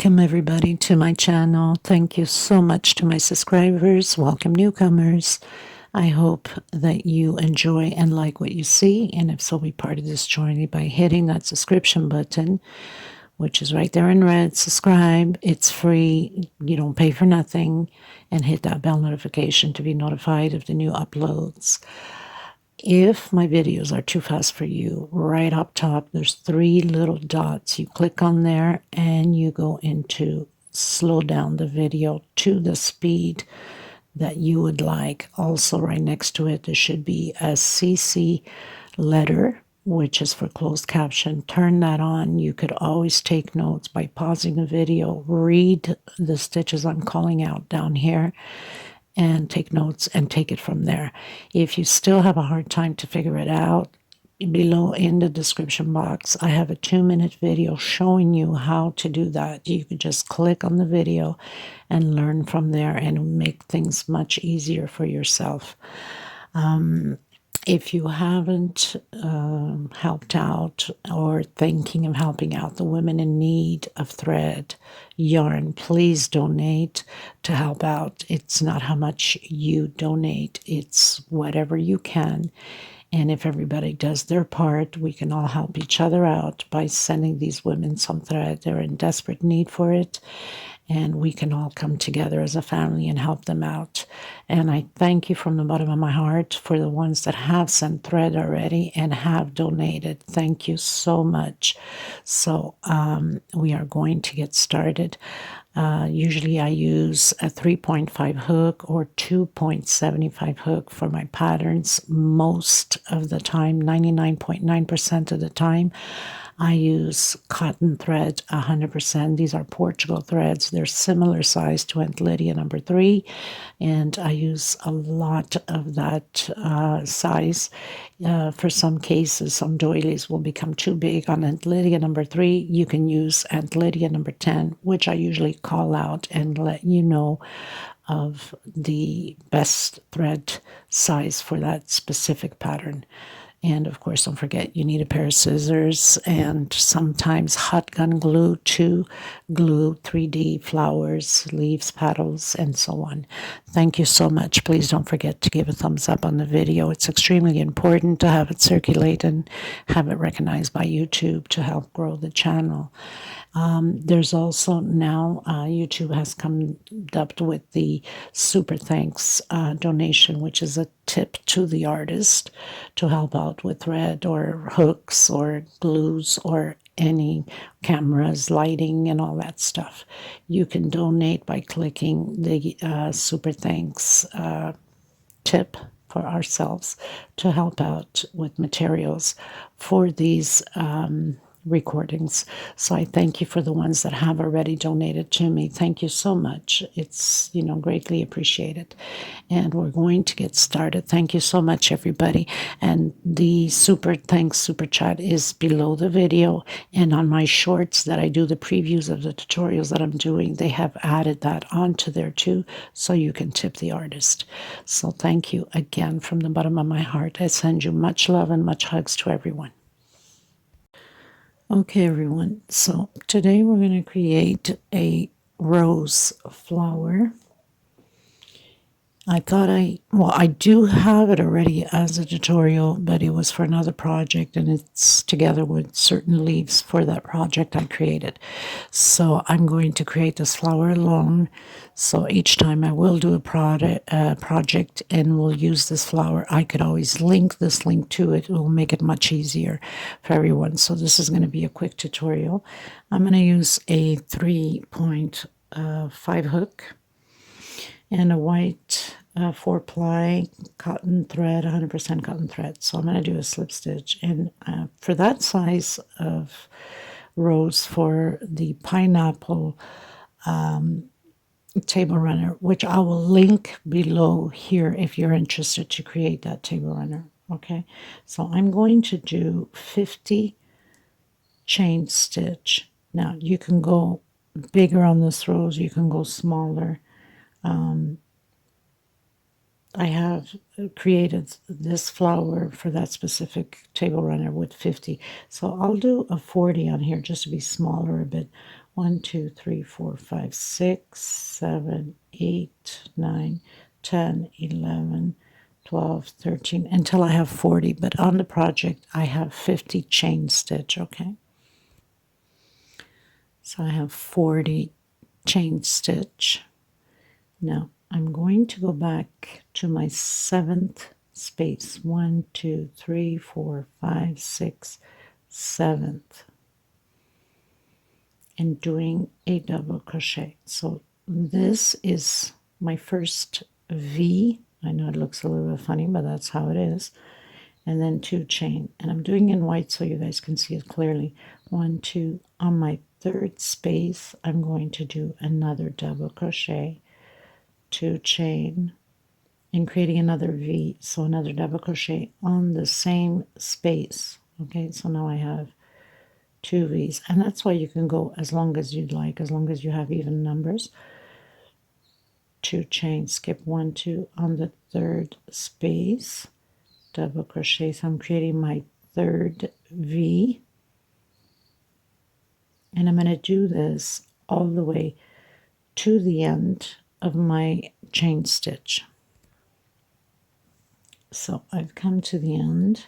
Welcome everybody to my channel. Thank you so much to my subscribers. Welcome newcomers. I hope that you enjoy and like what you see, and if so, be part of this journey by hitting that subscription button, which is right there in red. Subscribe. It's free. You don't pay for nothing. And hit that bell notification to be notified of the new uploads. If my videos are too fast for you, right up top, there's 3 little dots. You click on there and you go into slow down the video to the speed that you would like. Also, right next to it, there should be a CC letter, which is for closed caption. Turn that on. You could always take notes by pausing the video, read the stitches I'm calling out down here, and take notes and take it from there. If you still have a hard time to figure it out, below in the description box, I have a 2-minute video showing you how to do that. You could just click on the video and learn from there and make things much easier for yourself. If you haven't helped out or thinking of helping out the women in need of thread, yarn, please donate to help out. It's not how much you donate, it's whatever you can. And if everybody does their part, we can all help each other out by sending these women some thread. They're in desperate need for it. And we can all come together as a family and help them out. And I thank you from the bottom of my heart for the ones that have sent thread already and have donated. Thank you so much. So we are going to get started. Usually I use a 3.5 hook or 2.75 hook for my patterns. Most of the time, 99.9% of the time, I use cotton thread 100%. These are Portugal threads. They're similar size to Aunt Lydia number 3, and I use a lot of that size. For some cases, some doilies will become too big on Aunt Lydia number 3. You can use Aunt Lydia number 10, which I usually call out and let you know of the best thread size for that specific pattern. And of course, don't forget, you need a pair of scissors and sometimes hot gun glue to glue 3D flowers, leaves, petals, and so on. Thank you so much. Please don't forget to give a thumbs up on the video. It's extremely important to have it circulate and have it recognized by YouTube to help grow the channel. There's also now YouTube has come up with the super thanks donation, which is a tip to the artist to help out with thread or hooks or glues or any cameras, lighting, and all that stuff. You can donate by clicking the super thanks tip for ourselves to help out with materials for these recordings. So I thank you for the ones that have already donated to me. Thank you so much. It's, greatly appreciated. And we're going to get started. Thank you so much, everybody. And the super thanks super chat is below the video, and on my shorts that I do the previews of the tutorials that I'm doing, they have added that onto there too, so you can tip the artist. So thank you again from the bottom of my heart. I send you much love and much hugs to everyone. Okay, everyone, so today we're going to create a rose flower. I thought I do have it already as a tutorial, but it was for another project, and it's together with certain leaves for that project I created. So I'm going to create this flower alone. So each time I will do a project and we'll use this flower, I could always link this link to it. It will make it much easier for everyone. So this is going to be a quick tutorial. I'm going to use a 3.5 hook and a white 4-ply cotton thread, 100% cotton thread. So I'm going to do a slip stitch. And for that size of rose, for the pineapple table runner, which I will link below here if you're interested to create that table runner. Okay, so I'm going to do 50 chain stitch. Now you can go bigger on this rose, you can go smaller. I have created this flower for that specific table runner with 50. So I'll do a 40 on here just to be smaller a bit. 1, 2, 3, 4, 5, 6, 7, 8, 9, 10, 11, 12, 13, until I have 40. But on the project, I have 50 chain stitch, okay? So I have 40 chain stitch. Now, I'm going to go back to my 7th space. 1, 2, 3, 4, 5, 6, 7th. And doing a double crochet. So this is my first V. I know it looks a little bit funny, but that's how it is. And then 2 chain. And I'm doing in white so you guys can see it clearly. 1, 2. On my 3rd space, I'm going to do another double crochet, 2 chain, and creating another V. So another double crochet on the same space. Okay, so now I have 2 V's, and that's why you can go as long as you'd like, as long as you have even numbers. 2 chain, skip 1, 2 on the 3rd space, double crochet. So I'm creating my 3rd V, and I'm going to do this all the way to the end of my chain stitch. So I've come to the end.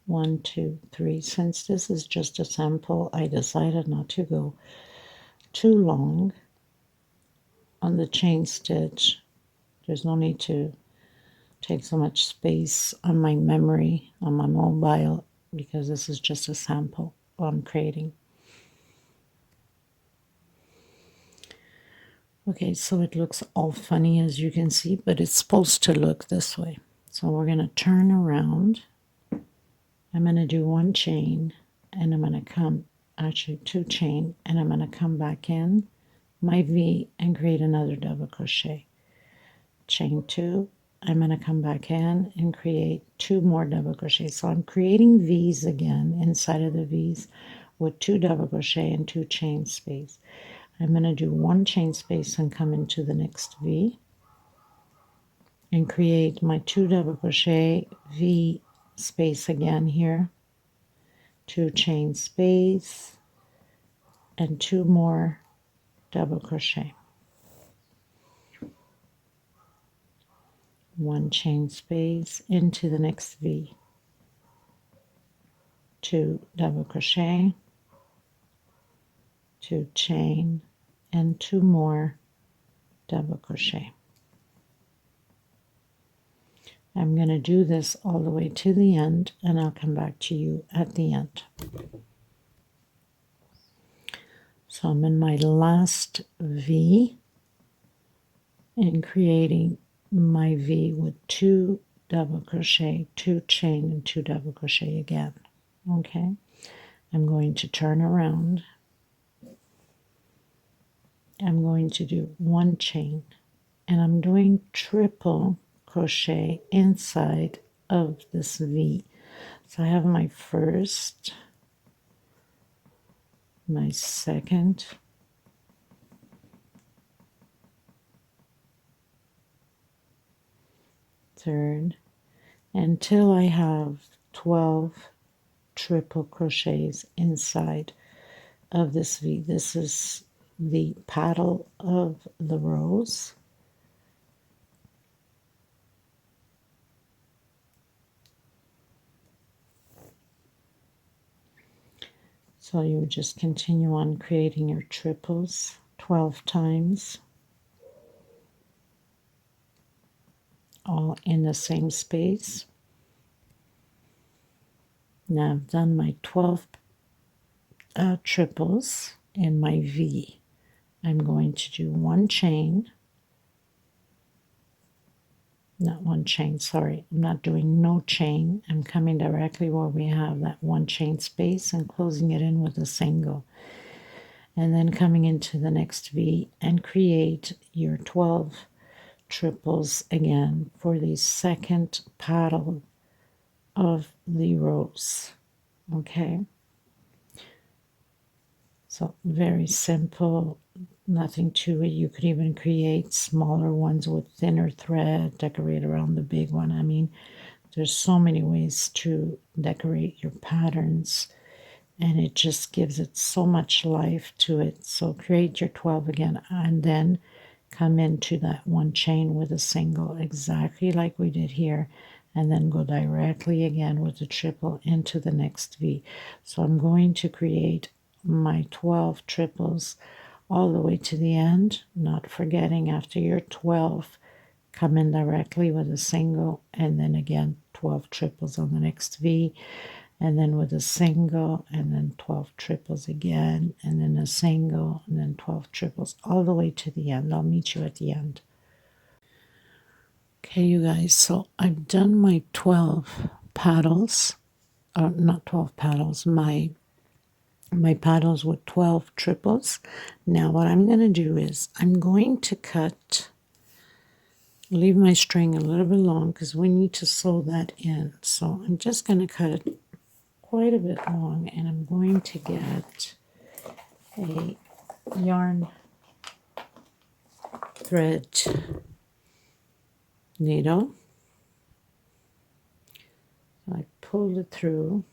1, 2, 3. Since this is just a sample, I decided not to go too long on the chain stitch. There's no need to take so much space on my memory, on my mobile, because this is just a sample I'm creating. Okay, so it looks all funny as you can see, but it's supposed to look this way. So we're going to turn around. I'm going to do 1 chain, and I'm going to come, actually 2 chain, and I'm going to come back in my V and create another double crochet. Chain 2, I'm going to come back in and create 2 more double crochets. So I'm creating V's again inside of the V's with 2 double crochet and 2 chain space. I'm going to do 1 chain space and come into the next V and create my 2 double crochet, V space again here, 2 chain space, and 2 more double crochet. 1 chain space into the next V, 2 double crochet, 2 chain, and 2 more double crochet. I'm going to do this all the way to the end, and I'll come back to you at the end. So I'm in my last V and creating my V with 2 double crochet, 2 chain, and 2 double crochet again. Okay, I'm going to turn around. I'm going to do 1 chain, and I'm doing triple crochet inside of this V. So I have my first, my second, third, until I have 12 triple crochets inside of this V. This is the paddle of the rose. So you would just continue on creating your triples 12 times, all in the same space. Now I've done my 12 triples in my V. I'm going to do 1 chain, not 1 chain, sorry, I'm not doing no chain. I'm coming directly where we have that 1 chain space and closing it in with a single. And then coming into the next V and create your 12 triples again for the second paddle of the rose. Okay, so very simple, nothing to it. You could even create smaller ones with thinner thread, decorate around the big one. I mean, there's so many ways to decorate your patterns, and it just gives it so much life to it. So create your 12 again, and then come into that one chain with a single, exactly like we did here, and then go directly again with the triple into the next V. So I'm going to create my 12 triples all the way to the end, not forgetting after your 12, come in directly with a single, and then again 12 triples on the next V, and then with a single, and then 12 triples again, and then a single, and then 12 triples all the way to the end. I'll meet you at the end. Okay, you guys, so I've done my 12 paddles, or not 12 paddles, my paddles with 12 triples. Now what I'm going to do is I'm going to leave my string a little bit long because we need to sew that in. So I'm just going to cut it quite a bit long, and I'm going to get a yarn thread needle. I pulled it through.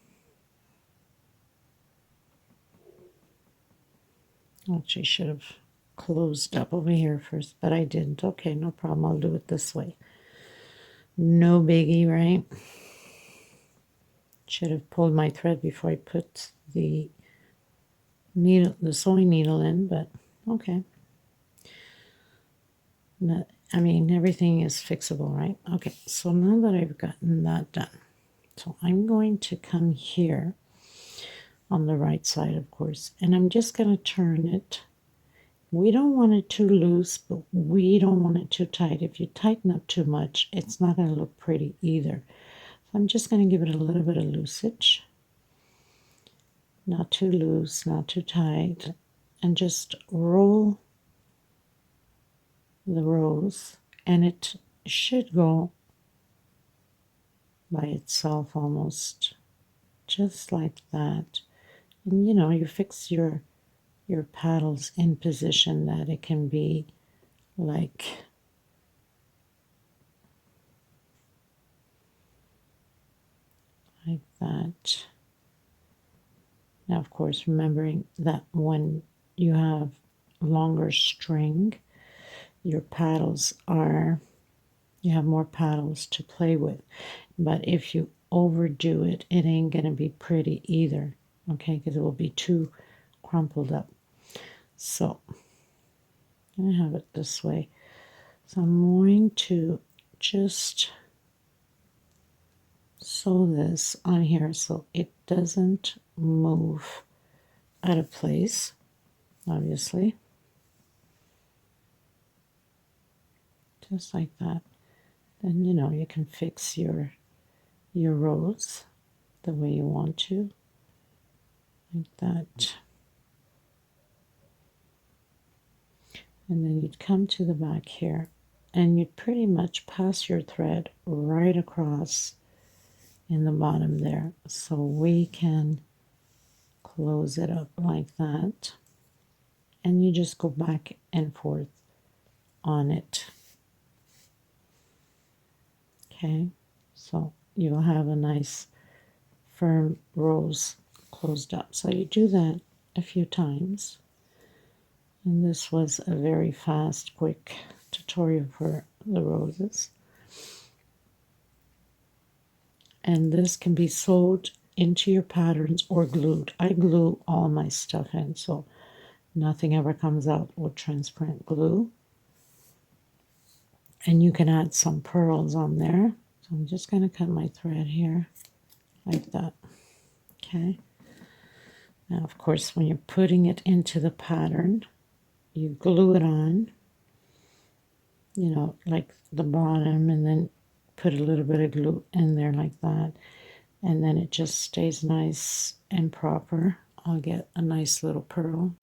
Actually, should have closed up over here first, but I didn't. Okay, no problem. I'll do it this way. No biggie, right? Should have pulled my thread before I put the needle, the sewing needle in, but okay. I mean, everything is fixable, right? Okay, so now that I've gotten that done, so I'm going to come here on the right side, of course, and I'm just going to turn it. We don't want it too loose, but we don't want it too tight. If you tighten up too much, it's not going to look pretty either. So I'm just going to give it a little bit of loosage. Not too loose, not too tight, and just roll the rows, and it should go by itself almost, just like that. And you know, you fix your paddles in position that it can be like that. Now, of course, remembering that when you have longer string, your paddles are, you have more paddles to play with. But if you overdo it, it ain't going to be pretty either, okay, because it will be too crumpled up. So I have it this way. So I'm going to just sew this on here so it doesn't move out of place, obviously. Just like that. Then, you know, you can fix your rows the way you want to, like that. And then you'd come to the back here, and you'd pretty much pass your thread right across in the bottom there, so we can close it up like that, and you just go back and forth on it. Okay, so you'll have a nice firm rows closed up. So you do that a few times, and this was a very fast, quick tutorial for the roses. And this can be sewed into your patterns or glued. I glue all my stuff in, so nothing ever comes out with transparent glue. And you can add some pearls on there. So I'm just going to cut my thread here like that. Okay. Now, of course, when you're putting it into the pattern, you glue it on, you know, like the bottom, and then put a little bit of glue in there like that, and then it just stays nice and proper. I'll get a nice little pearl.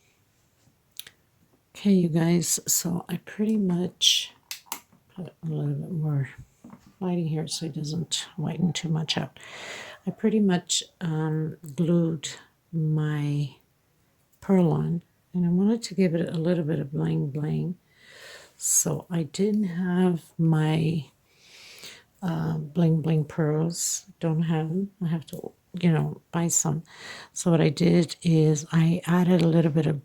Okay, you guys, so I pretty much put a little bit more lighting here so it doesn't whiten too much out. I pretty much glued my pearl on, and I wanted to give it a little bit of bling bling. So I didn't have my bling bling pearls. Don't have them. I have to buy some. So what I did is I added a little bit of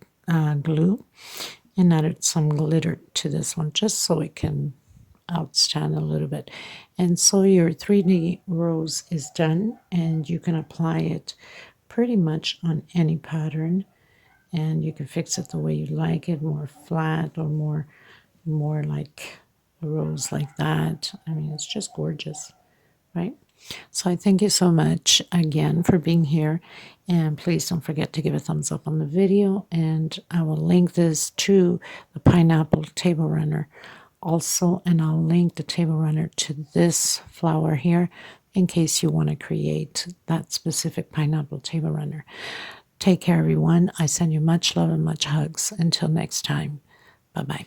glue and added some glitter to this one just so it can outstand a little bit. And so your 3D rose is done, and you can apply it pretty much on any pattern, and you can fix it the way you like it, more flat or more like a rose like that. I mean, it's just gorgeous, right? So I thank you so much again for being here, and please don't forget to give a thumbs up on the video, and I will link this to the pineapple table runner also, and I'll link the table runner to this flower here in case you want to create that specific pineapple table runner. Take care, everyone. I send you much love and much hugs. Until next time, bye-bye.